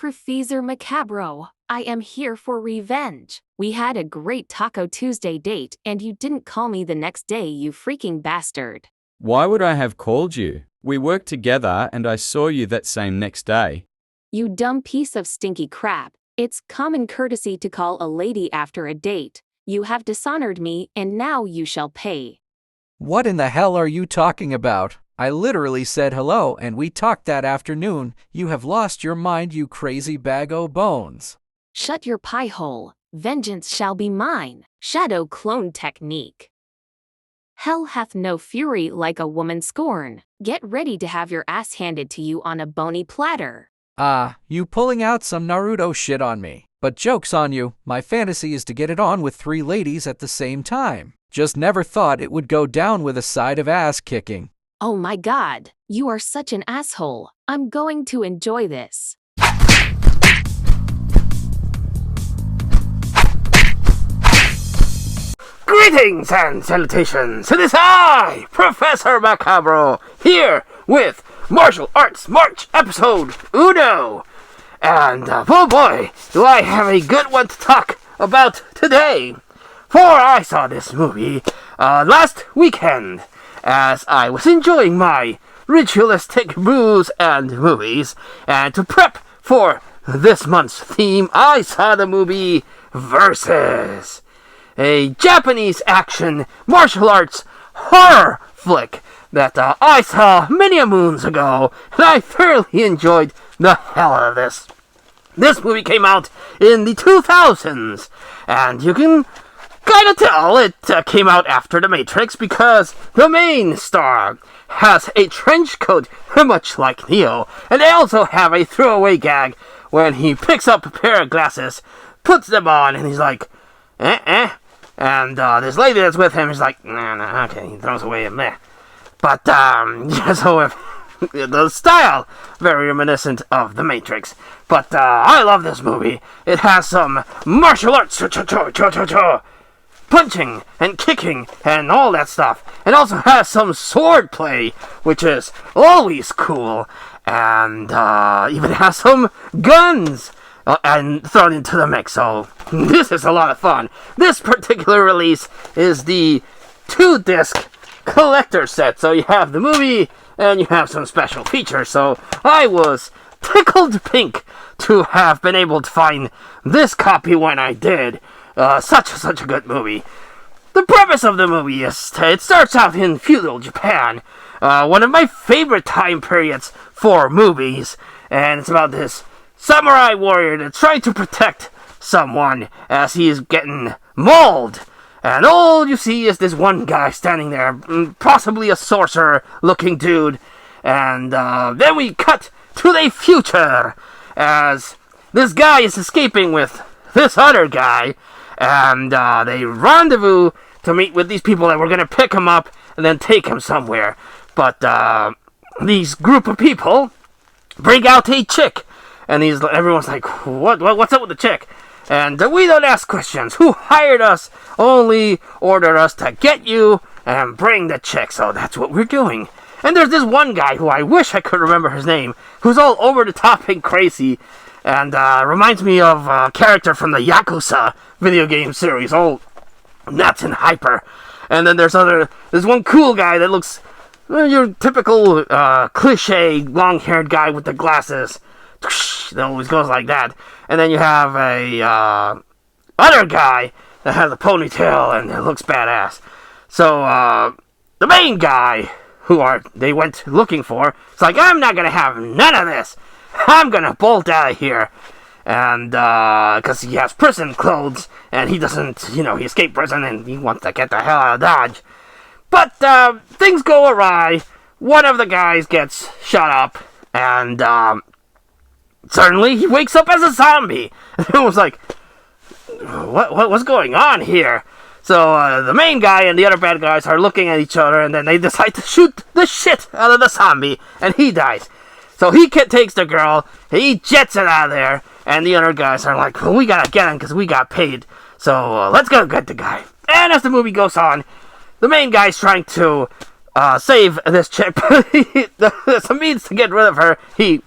Professor Macabro, I am here for revenge. We had a great Taco Tuesday date and you didn't call me the next day, you freaking bastard. Why would I have called you? We worked together and I saw you that same next day. You dumb piece of stinky crap. It's common courtesy to call a lady after a date. You have dishonored me and now you shall pay. What in the hell are you talking about? I literally said hello and we talked that afternoon. You have lost your mind, you crazy bag o' bones. Shut your pie hole. Vengeance shall be mine. Shadow clone technique. Hell hath no fury like a woman scorn. Get ready to have your ass handed to you on a bony platter. You pulling out some Naruto shit on me. But joke's on you, my fantasy is to get it on with 3 ladies at the same time. Just never thought it would go down with a side of ass kicking. Oh my god, you are such an asshole. I'm going to enjoy this. Greetings and salutations! It is I, Professor Macabro, here with Martial Arts March episode Uno. And oh boy, do I have a good one to talk about today. For I saw this movie last weekend as I was enjoying my ritualistic booze and movies. And to prep for this month's theme, I saw the movie Versus, a Japanese action martial arts horror flick that I saw many a moons ago, and I thoroughly enjoyed the hell out of this. This movie came out in the 2000s, and you can kind of tell it came out after The Matrix because the main star has a trench coat much like Neo, and they also have a throwaway gag when he picks up a pair of glasses, puts them on, and he's like, and this lady that's with him is like, nah, okay, he throws away him there. But, yeah, so if the style, very reminiscent of The Matrix. But, I love this movie. It has some martial arts, punching and kicking and all that stuff. It also has some sword play, which is always cool. And, even has some guns and thrown into the mix, so this is a lot of fun. This particular release is the 2-disc collector set, so you have the movie and you have some special features, so I was tickled pink to have been able to find this copy when I did. Such a good movie. The premise of the movie is, it starts out in feudal Japan, one of my favorite time periods for movies, and it's about this samurai warrior that's trying to protect someone as he is getting mauled. And all you see is this one guy standing there, possibly a sorcerer-looking dude. And then we cut to the future as this guy is escaping with this other guy. And they rendezvous to meet with these people that were going to pick him up and then take him somewhere. But these group of people bring out a chick. And everyone's like, what's up with the chick? And we don't ask questions. Who hired us? Only ordered us to get you and bring the chick. So that's what we're doing. And there's this one guy who I wish I could remember his name, who's all over the top and crazy. And reminds me of a character from the Yakuza video game series, all nuts and hyper. And then there's one cool guy that looks your typical cliche long-haired guy with the glasses. That always goes like that. And then you have a other guy that has a ponytail and it looks badass. So the main guy they went looking for, it's like, I'm not gonna have none of this. I'm gonna bolt out of here. And because he has prison clothes and he doesn't, he escaped prison and he wants to get the hell out of Dodge. But things go awry. One of the guys gets shot up and suddenly he wakes up as a zombie. And it was like, what's going on here? So the main guy and the other bad guys are looking at each other, and then they decide to shoot the shit out of the zombie, and he dies. So he takes the girl, he jets it out of there, and the other guys are like, well, we gotta get him because we got paid. So let's go get the guy. And as the movie goes on, the main guy's trying to save this chick. There's a means to get rid of her. He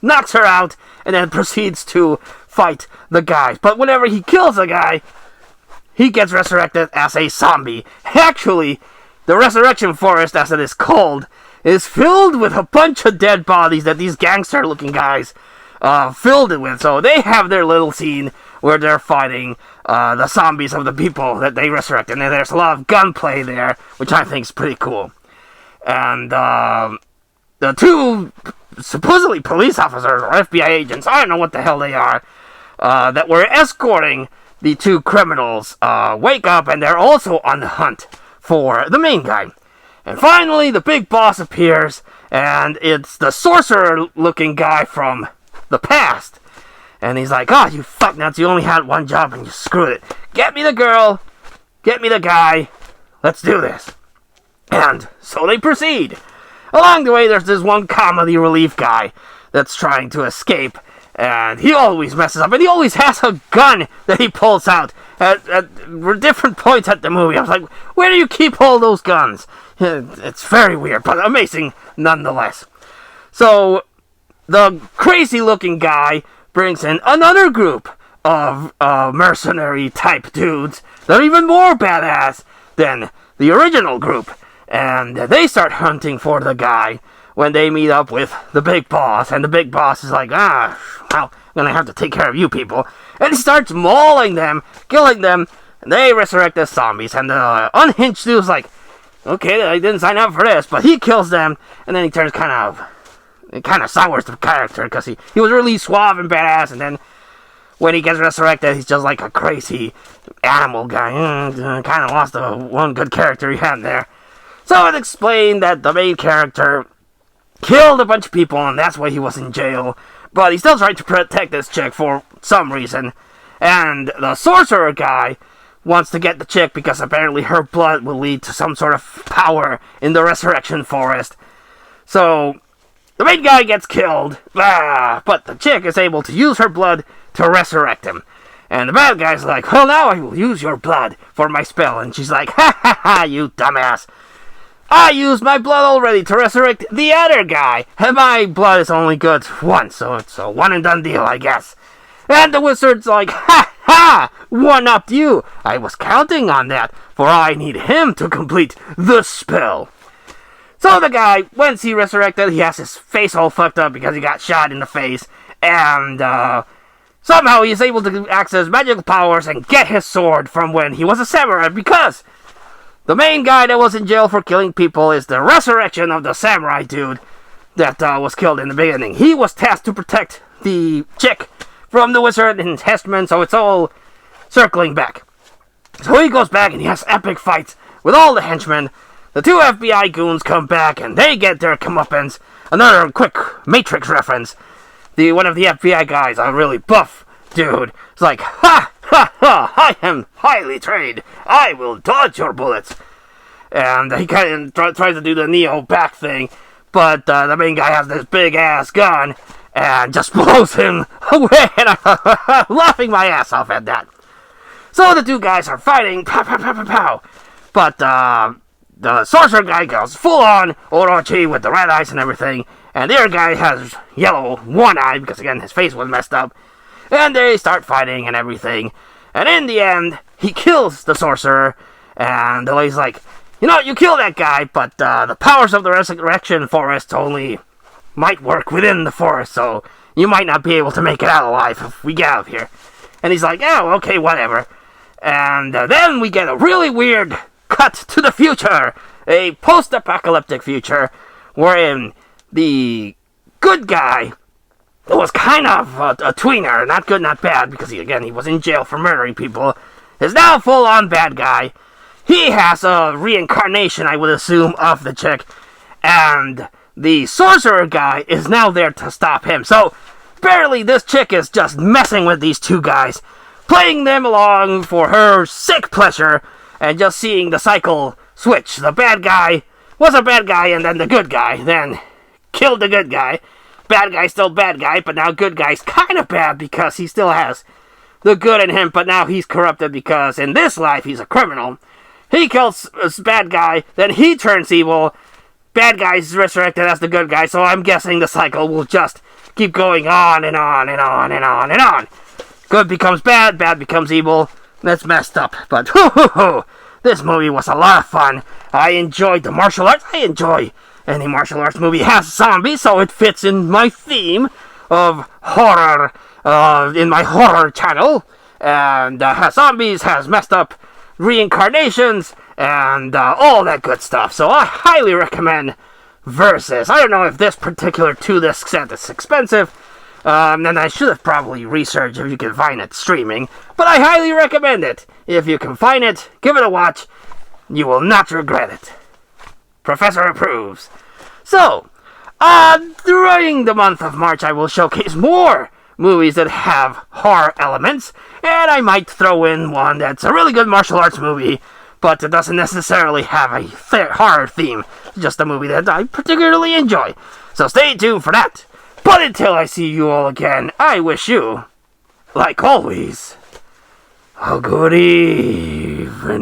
knocks her out, and then proceeds to fight the guys. But whenever he kills a guy, he gets resurrected as a zombie. Actually, the Resurrection Forest, as it is called, is filled with a bunch of dead bodies that these gangster-looking guys filled it with. So they have their little scene where they're fighting the zombies of the people that they resurrect. And then there's a lot of gunplay there, which I think is pretty cool. And the two supposedly police officers or FBI agents, I don't know what the hell they are, that were escorting the two criminals, wake up, and they're also on the hunt for the main guy. And finally, the big boss appears, and it's the sorcerer-looking guy from the past. And he's like, "Oh, you fucknuts, you only had one job and you screwed it. Get me the girl, get me the guy, let's do this." And so they proceed. Along the way, there's this one comedy relief guy that's trying to escape, and he always messes up, and he always has a gun that he pulls out at different points at the movie. I was like, where do you keep all those guns? It's very weird, but amazing nonetheless. So, the crazy-looking guy brings in another group of mercenary-type dudes that are even more badass than the original group. And they start hunting for the guy when they meet up with the big boss. And the big boss is like, well, I'm gonna have to take care of you people. And he starts mauling them, killing them, and they resurrect as zombies. And the unhinged dude's like, okay, I didn't sign up for this, but he kills them, and then he turns kind of sours the character, because he was really suave and badass, and then when he gets resurrected, he's just like a crazy animal guy. Kind of lost the one good character he had there. So it explained that the main character killed a bunch of people, and that's why he was in jail. But he still tried to protect this chick for some reason. And the sorcerer guy wants to get the chick because apparently her blood will lead to some sort of power in the Resurrection Forest. So the main guy gets killed, but the chick is able to use her blood to resurrect him. And the bad guy's like, well, now I will use your blood for my spell. And she's like, ha ha ha, you dumbass. I used my blood already to resurrect the other guy, and my blood is only good once, so it's a one and done deal, I guess. And the wizard's like, ha ha, one-upped you. I was counting on that, for I need him to complete the spell. So the guy, once he resurrected, he has his face all fucked up because he got shot in the face, and somehow he's able to access magical powers and get his sword from when he was a samurai, because the main guy that was in jail for killing people is the resurrection of the samurai dude that was killed in the beginning. He was tasked to protect the chick from the wizard and his henchmen, so it's all circling back. So he goes back and he has epic fights with all the henchmen. The two FBI goons come back and they get their comeuppance. Another quick Matrix reference. One of the FBI guys, a really buff dude, is like, ha! Ha ha! I am highly trained. I will dodge your bullets. And he kind of tries to do the Neo back thing, but the main guy has this big ass gun and just blows him away. And I'm laughing my ass off at that. So the two guys are fighting, pow pow pow pow pow. But the sorcerer guy goes full on Orochi with the red eyes and everything, and the other guy has yellow one eye because again his face was messed up. And they start fighting and everything. And in the end, he kills the sorcerer. And the lady's like, you know, you kill that guy, but the powers of the Resurrection Forest only might work within the forest, so you might not be able to make it out alive if we get out of here. And he's like, oh, okay, whatever. And then we get a really weird cut to the future. A post-apocalyptic future wherein the good guy, it was kind of a tweener, not good, not bad, because he was in jail for murdering people, is now full-on bad guy. He has a reincarnation, I would assume, of the chick, and the sorcerer guy is now there to stop him. So, barely this chick is just messing with these two guys, playing them along for her sick pleasure, and just seeing the cycle switch. The bad guy was a bad guy, and then the good guy, then killed the good guy. Bad guy's still bad guy, but now good guy's kind of bad because he still has the good in him, but now he's corrupted because in this life he's a criminal. He kills this bad guy, then he turns evil. Bad guy's resurrected as the good guy, so I'm guessing the cycle will just keep going on and on and on and on and on. Good becomes bad, bad becomes evil. That's messed up. But this movie was a lot of fun. I enjoyed the martial arts. I enjoy any martial arts movie has zombies, so it fits in my theme of horror, in my horror channel. And has zombies, has messed up reincarnations, and all that good stuff. So I highly recommend Versus. I don't know if this particular 2-disc set is expensive, and I should have probably researched if you can find it streaming, but I highly recommend it. If you can find it, give it a watch. You will not regret it. Professor approves. So, during the month of March, I will showcase more movies that have horror elements, and I might throw in one that's a really good martial arts movie, but it doesn't necessarily have a horror theme. It's just a movie that I particularly enjoy. So stay tuned for that. But until I see you all again, I wish you, like always, a good evening.